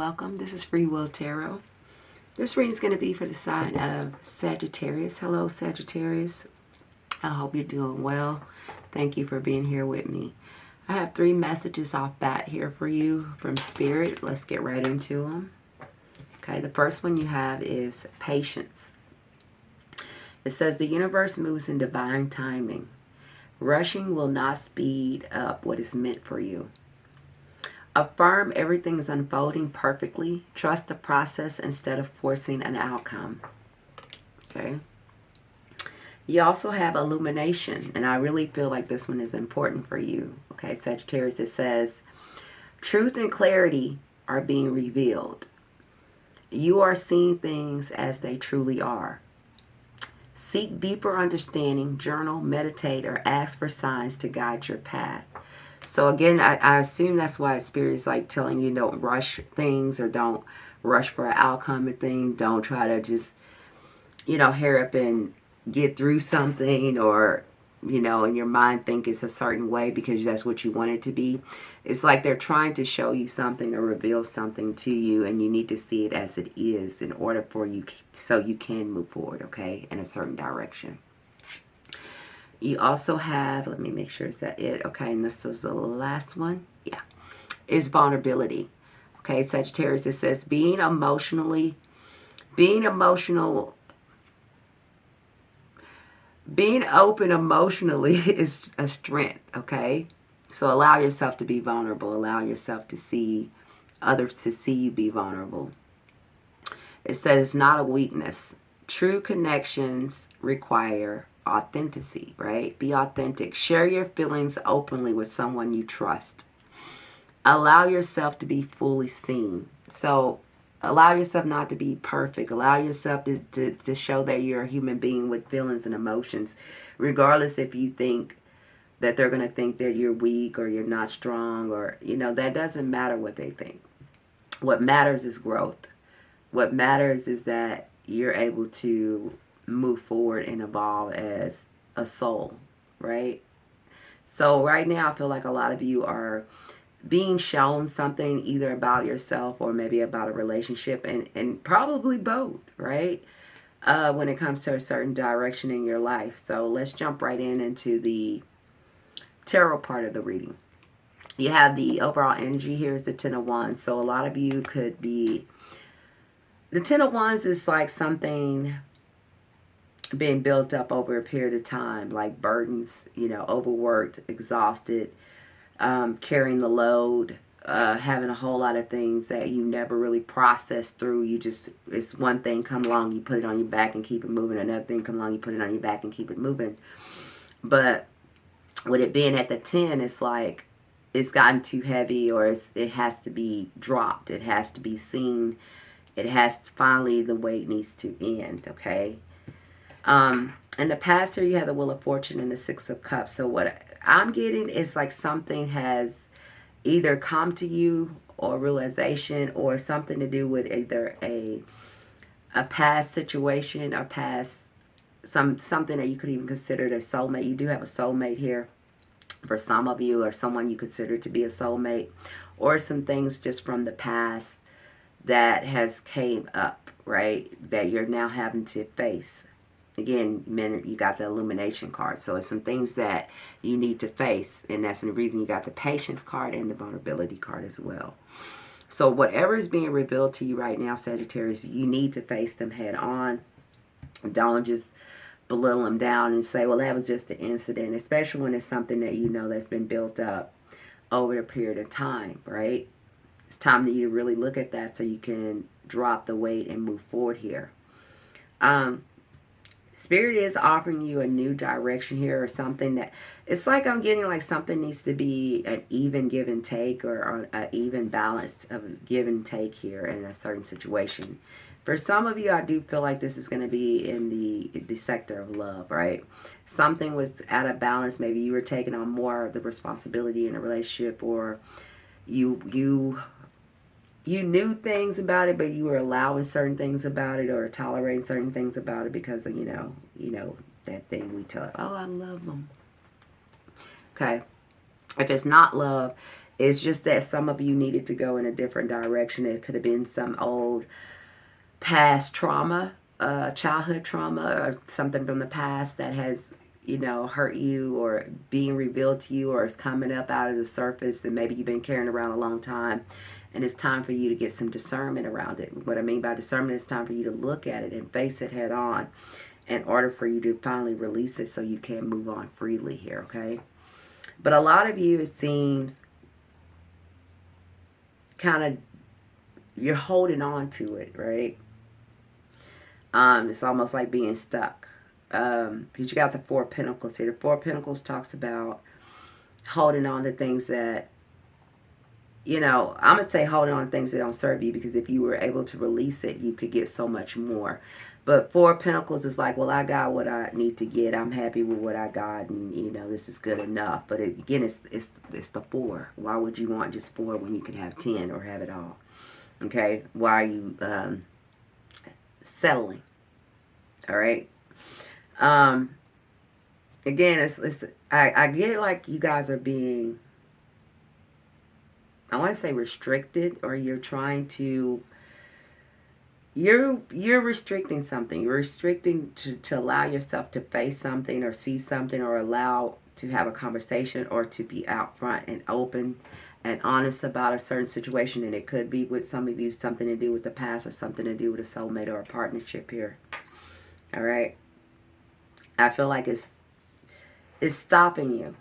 welcome. This is Freewill Tarot. This reading is going to be for the sign of Sagittarius. Hello, Sagittarius. I hope you're doing well. Thank you for being here with me. I have 3 messages off bat here for you from Spirit. Let's get right into them. Okay, the first one you have is patience. It says the universe moves in divine timing. Rushing will not speed up what is meant for you. Affirm everything is unfolding perfectly. Trust the process instead of forcing an outcome. Okay. You also have illumination, and I really feel like this one is important for you. Okay, Sagittarius, it says, truth and clarity are being revealed. You are seeing things as they truly are. Seek deeper understanding, journal, meditate, or ask for signs to guide your path. So again, I assume that's why Spirit is like telling you don't rush things or don't rush for an outcome of things. Don't try to just, hurry up and get through something or, in your mind think it's a certain way because that's what you want it to be. It's like they're trying to show you something or reveal something to you, and you need to see it as it is in order for you so you can move forward, okay, in a certain direction. You also have, let me make sure, is that it? Okay, and this is the last one. Yeah, is vulnerability. Okay, Sagittarius, it says being open emotionally is a strength, okay? So allow yourself to be vulnerable. Allow yourself to see others to see you be vulnerable. It says it's not a weakness. True connections require authenticity, right? Be authentic. Share your feelings openly with someone you trust. Allow yourself to be fully seen. So allow yourself not to be perfect. Allow yourself to show that you're a human being with feelings and emotions, regardless if you think that they're going to think that you're weak or you're not strong or, that doesn't matter what they think. What matters is growth. What matters is that you're able to move forward and evolve as a soul, right? So right now I feel like a lot of you are being shown something either about yourself or maybe about a relationship, and probably both, right? When it comes to a certain direction in your life. So let's jump right into the tarot part of the reading. You have the overall energy here is the 10 of Wands. So a lot of you could be, the 10 of Wands is like something being built up over a period of time, like burdens, overworked, exhausted, carrying the load, having a whole lot of things that you never really processed through. It's one thing come along, you put it on your back and keep it moving. Another thing come along, you put it on your back and keep it moving. But with it being at the 10, it's like it's gotten too heavy, or it has to be dropped. It has to be seen. It has to, finally, the weight needs to end, okay? In the past here, you have the Wheel of Fortune and the 6 of Cups. So what I'm getting is like something has either come to you or realization or something to do with either a past situation or past something that you could even consider a soulmate. You do have a soulmate here for some of you, or someone you consider to be a soulmate, or some things just from the past that has came up, right, that you're now having to face. Again, you got the illumination card. So it's some things that you need to face. And that's the reason you got the patience card and the vulnerability card as well. So whatever is being revealed to you right now, Sagittarius, you need to face them head on. Don't just belittle them down and say, well, that was just an incident. Especially when it's something that that's been built up over a period of time, right? It's time for you to really look at that so you can drop the weight and move forward here. Spirit is offering you a new direction here, or something that it's like I'm getting like something needs to be an even give and take, or an even balance of give and take here in a certain situation. For some of you, I do feel like this is going to be in the sector of love, right? Something was out of balance. Maybe you were taking on more of the responsibility in a relationship, or you knew things about it, but you were allowing certain things about it or tolerating certain things about it because of, that thing we tell, oh, I love them. Okay. If it's not love, It's just that some of you needed to go in a different direction. It could have been some old past trauma, childhood trauma, or something from the past that has, you know, hurt you or being revealed to you, or is coming up out of the surface, and maybe you've been carrying around a long time, and it's time for you to get some discernment around it. What I mean by discernment, it's time for you to look at it and face it head on in order for you to finally release it so you can move on freely here, okay? But a lot of you, it seems, kind of, you're holding on to it, right? It's almost like being stuck. Because you got the Four of Pentacles here. The Four of Pentacles talks about holding on to things that, you know, I'm going to say holding on to things that don't serve you, because if you were able to release it, you could get so much more. But Four of Pentacles is like, well, I got what I need to get. I'm happy with what I got, and, you know, this is good enough. But again, it's the four. Why would you want just four when you can have 10 or have it all? Okay? Why are you settling? All right? Again, I get it, like you guys are being, I want to say restricted, or you're trying to, you're restricting something. You're restricting to allow yourself to face something or see something, or allow to have a conversation, or to be out front and open and honest about a certain situation. And it could be with some of you something to do with the past, or something to do with a soulmate or a partnership here. All right? I feel like it's stopping you.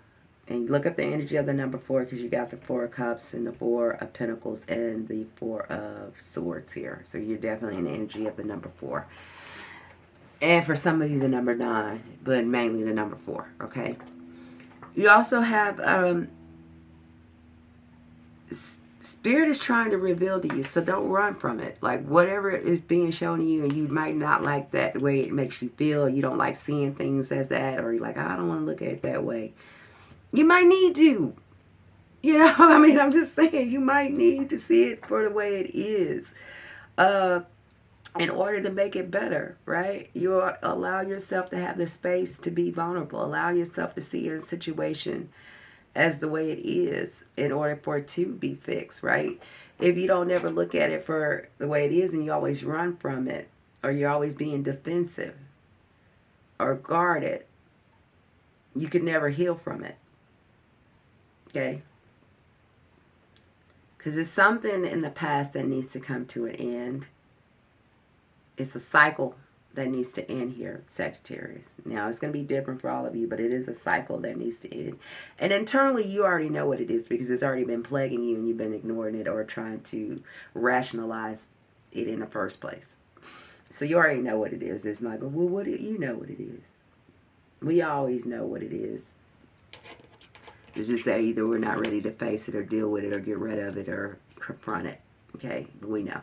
And look up the energy of the number 4, because you got the 4 of Cups and the 4 of Pentacles and the 4 of Swords here. So you're definitely in the energy of the number 4. And for some of you, the number 9, but mainly the number 4, okay? You also have, Spirit is trying to reveal to you, so don't run from it. Like, whatever is being shown to you, and you might not like that, the way it makes you feel, you don't like seeing things as that, or you're like, I don't want to look at it that way. You might need to. You know, I mean, I'm just saying, you might need to see it for the way it is. In order to make it better, right? You allow yourself to have the space to be vulnerable. Allow yourself to see a situation as the way it is in order for it to be fixed, right? If you don't ever look at it for the way it is, and you always run from it, or you're always being defensive or guarded, you could never heal from it. Okay? Because it's something in the past that needs to come to an end. It's a cycle that needs to end here, Sagittarius. Now, it's going to be different for all of you, but it is a cycle that needs to end. And internally, you already know what it is, because it's already been plaguing you, and you've been ignoring it or trying to rationalize it in the first place. So you already know what it is. It's like, well, you know what it is. We always know what it is. It's just that either we're not ready to face it or deal with it or get rid of it or confront it. Okay? But we know.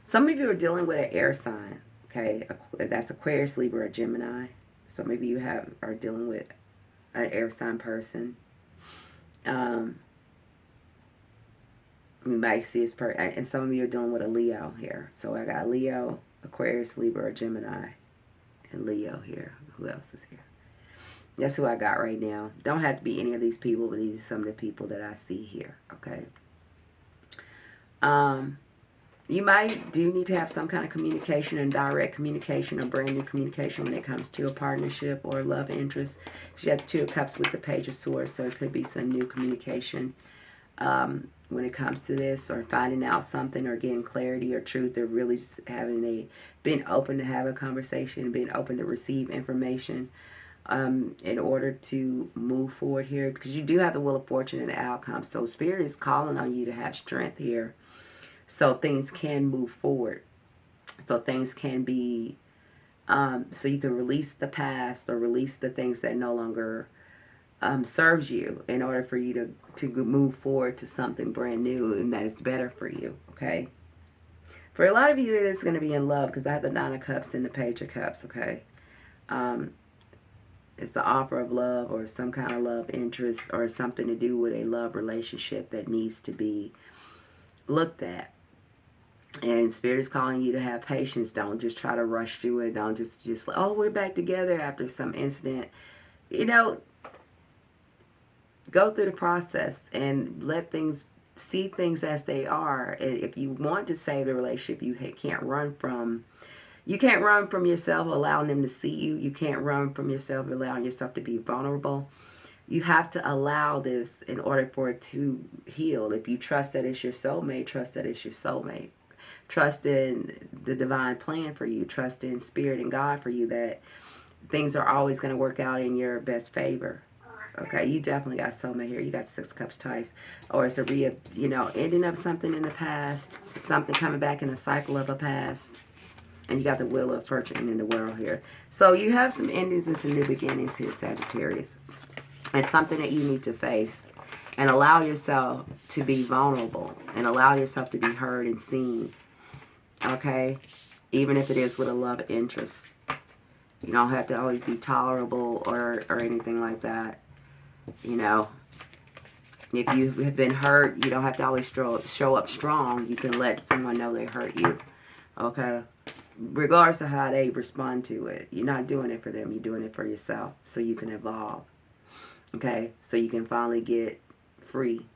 Some of you are dealing with an air sign. Okay? That's Aquarius, Libra, or Gemini. Some of you are dealing with an air sign person. You might see this person. And some of you are dealing with a Leo here. So I got Leo, Aquarius, Libra, or Gemini. And Leo here. Who else is here? That's who I got right now. Don't have to be any of these people, but these are some of the people that I see here, okay? You do need to have some kind of communication, and direct communication, or brand new communication when it comes to a partnership or love interest. You have 2 of Cups with the Page of Swords, so it could be some new communication when it comes to this, or finding out something, or getting clarity or truth, or really just being open to have a conversation, being open to receive information. In order to move forward here, because you do have the Wheel of Fortune and the outcome. So Spirit is calling on you to have strength here, so things can move forward, so things can be so you can release the past, or release the things that no longer serves you, in order for you to move forward to something brand new and that is better for you. Okay, for a lot of you, it is going to be in love, because I have the 9 of Cups and the Page of Cups. Okay, it's the offer of love, or some kind of love interest, or something to do with a love relationship that needs to be looked at. And Spirit is calling you to have patience. Don't just try to rush through it. Don't just like, oh, we're back together after some incident. You know, Go through the process and see things as they are. And if you want to save the relationship, you can't run from yourself allowing them to see you. You can't run from yourself allowing yourself to be vulnerable. You have to allow this in order for it to heal. If you trust that it's your soulmate, trust that it's your soulmate. Trust in the divine plan for you. Trust in spirit and God for you, that things are always going to work out in your best favor. Okay, you definitely got soulmate here. You got 6 cups twice. Or it's a ending of something in the past, something coming back in a cycle of a past. And you got the wheel of fortune in the world here. So you have some endings and some new beginnings here, Sagittarius. It's something that you need to face. And allow yourself to be vulnerable. And allow yourself to be heard and seen. Okay? Even if it is with a love interest. You don't have to always be tolerable or anything like that. You know, if you have been hurt, you don't have to always show up strong. You can let someone know they hurt you. Okay? Regardless of how they respond to it. You're not doing it for them. You're doing it for yourself. So you can evolve. Okay? So you can finally get free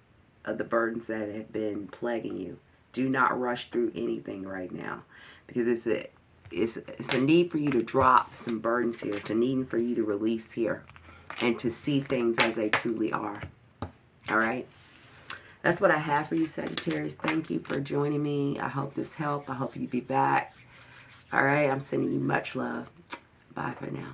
of the burdens that have been plaguing you. Do not rush through anything right now. Because it's a need for you to drop some burdens here. It's a need for you to release here. And to see things as they truly are. Alright? That's what I have for you, Sagittarius. Thank you for joining me. I hope this helped. I hope you be back. Alright? I'm sending you much love. Bye for now.